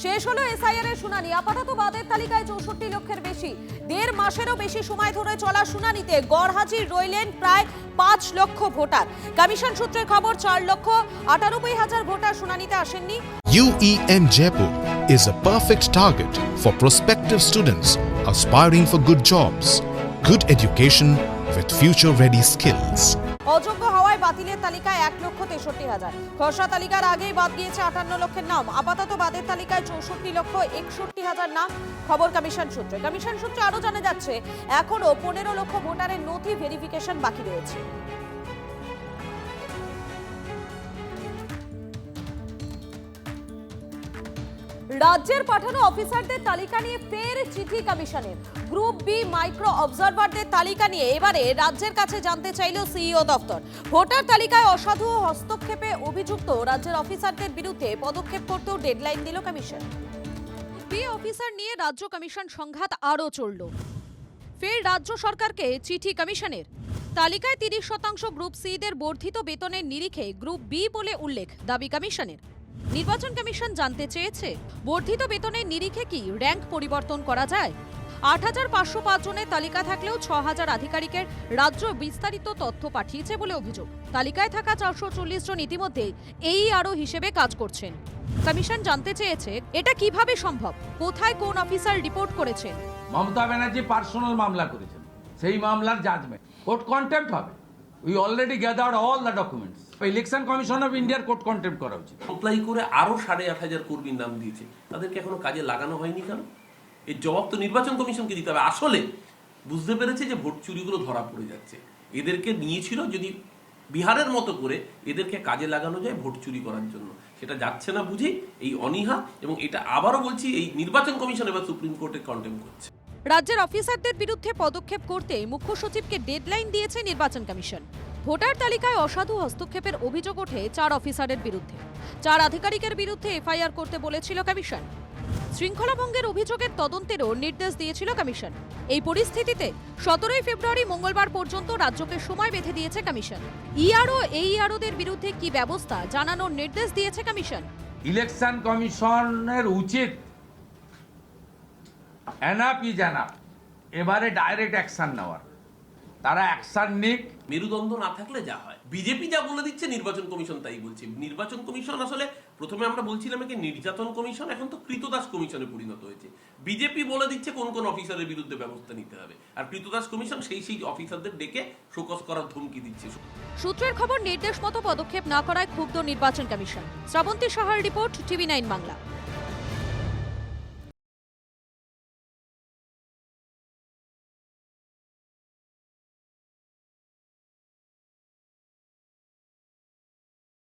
শেষ হলো এসআইআর এর শুনানি। আপাতত বাদের তালিকায় 64 লক্ষের বেশি। 1.5 মাসেরও বেশি সময় ধরে চলা শুনানিতে গড়হাজির রইলেন প্রায় 5 লক্ষ ভোটার। কমিশন সূত্রের খবর 4,98,000 ভোটার শুনানিতে আসেননি। UEM Jaipur is a perfect target for prospective students aspiring for good jobs, good education with future-ready skills. অযোগ্য হওয়ায় বাতিলের তালিকায় 1,63,000। খসড়া তালিকার আগেই বাদ গিয়েছে 58 লক্ষের নাম। আপাতত বাদের তালিকায় 64,61,000 নাম। খবর কমিশন সূত্রে। কমিশন সূত্রে আরো জানা যাচ্ছে এখনো 15 লক্ষ ভোটারের নথি ভেরিফিকেশন বাকি রয়েছে। রাজ্যের পাঠানো অফিসারদের তালিকা নিয়ে ফের চিঠি কমিশনের। গ্রুপ বি মাইক্রো অবজারভারদের তালিকা নিয়ে এবারে রাজ্যের কাছে জানতে চাইল সিইও দপ্তর। ভোটার তালিকায় অসাধু হস্তক্ষেপে অভিযুক্ত রাজ্যের অফিসারদের বিরুদ্ধে পদক্ষেপ করতেও ডেডলাইন দিল কমিশন। বি অফিসার নিয়ে রাজ্য কমিশন সংঘাত আরও চলল। ফের রাজ্য সরকারকে চিঠি কমিশনের। তালিকায় 30% গ্রুপ সিদের বর্ধিত বেতনের নিরিখে গ্রুপ বি বলে উল্লেখ, দাবি কমিশনের। নির্বাচন কমিশন জানতে চেয়েছে বর্ধিত বেতনের নিরিখে কি র্যাঙ্ক পরিবর্তন করা যায়। 8,505 জনের তালিকা থাকলেও 6,000 আধিকারিকের রাজ্য বিস্তারিত তথ্য পাঠিয়েছে বলে অভিযোগ। তালিকায় থাকা 440 জন ইতিমধ্যে AERO হিসেবে কাজ করছেন। কমিশন জানতে চেয়েছে এটা কিভাবে সম্ভব, কোথায় কোন অফিসার রিপোর্ট করেছেন। মমতা ব্যানার্জি পার্সোনাল মামলা করেছেন, সেই মামলার জাজমেন্ট কোর্ট কন্টেম্প্ট হবে। We already gathered all the documents. Election commission of ইন্ডিয়ার কোর্ট কন্টেম্প্ট করা উচিত। অ্যাপ্লাই করে আরো 8,500 কর্মীর নাম দিয়েছে, তাদেরকে এখনো কাজে লাগানো হয়নি কেন? এর জবাব তো নির্বাচন কমিশনকে দিতে হবে। আসলে বুঝতে পেরেছে যে ভোট চুরিগুলো ধরা পড়ে যাচ্ছে। এদেরকে নিয়েছিল যদি বিহারের মতো করে এদেরকে কাজে লাগানো যায় ভোট চুরি করার জন্য, সেটা যাচ্ছে না বুঝেই এই অনীহা। এবং এটা আবারও বলছি, এই নির্বাচন কমিশন এবার সুপ্রিম কোর্টে কন্টেম্প্ট করছে। রাজ্যের অফিসারদের বিরুদ্ধে পদক্ষেপ করতে মুখ্য সচিবকে ডেডলাইন দিয়েছে নির্বাচন কমিশন। ভোটার তালিকায় অসাধু হস্তক্ষেপের অভিযোগ ওঠে 4 অফিসারের বিরুদ্ধে। 4 আধিকারিকের বিরুদ্ধে এফআইআর করতে বলেছিল কমিশন। শৃঙ্খলা ভঙ্গের অভিযোগের তদন্তেরও নির্দেশ দিয়েছিল কমিশন। এই পরিস্থিতিতে 17 ফেব্রুয়ারি মঙ্গলবার পর্যন্ত রাজ্যকে সময় বেঁধে দিয়েছে কমিশন। ইআরও AEROদের বিরুদ্ধে কি ব্যবস্থা জানানোর নির্দেশ দিয়েছে কমিশন। ইলেকশন কমিশনের উচিত এনাফ ইজ এনাফ, এবারে ডাইরেক্ট অ্যাকশন নেওয়ার। তারা অ্যাকশন নিক। মেরুদণ্ড না থাকলে যা হয়, বিজেপি যা বলে দিচ্ছে নির্বাচন কমিশন তাই বলছে। নির্বাচন কমিশন আসলে প্রথমে আমরা বলছিলাম কি নির্যাতন কমিশন, এখন তো কৃতদাস কমিশনে পরিণত হয়েছে। বিজেপি বলে দিচ্ছে কোন কোন অফিসারের বিরুদ্ধে ব্যবস্থা নিতে হবে, আর কৃতদাস কমিশন সেই অফিসারদের ডেকে শোকজ করার ধমকি দিচ্ছে। সূত্রের খবর, নির্দেশ মতো পদক্ষেপ না করায় ক্ষুব্ধ নির্বাচন কমিশন। শ্রাবন্তী সাহার রিপোর্ট, TV9 বাংলা।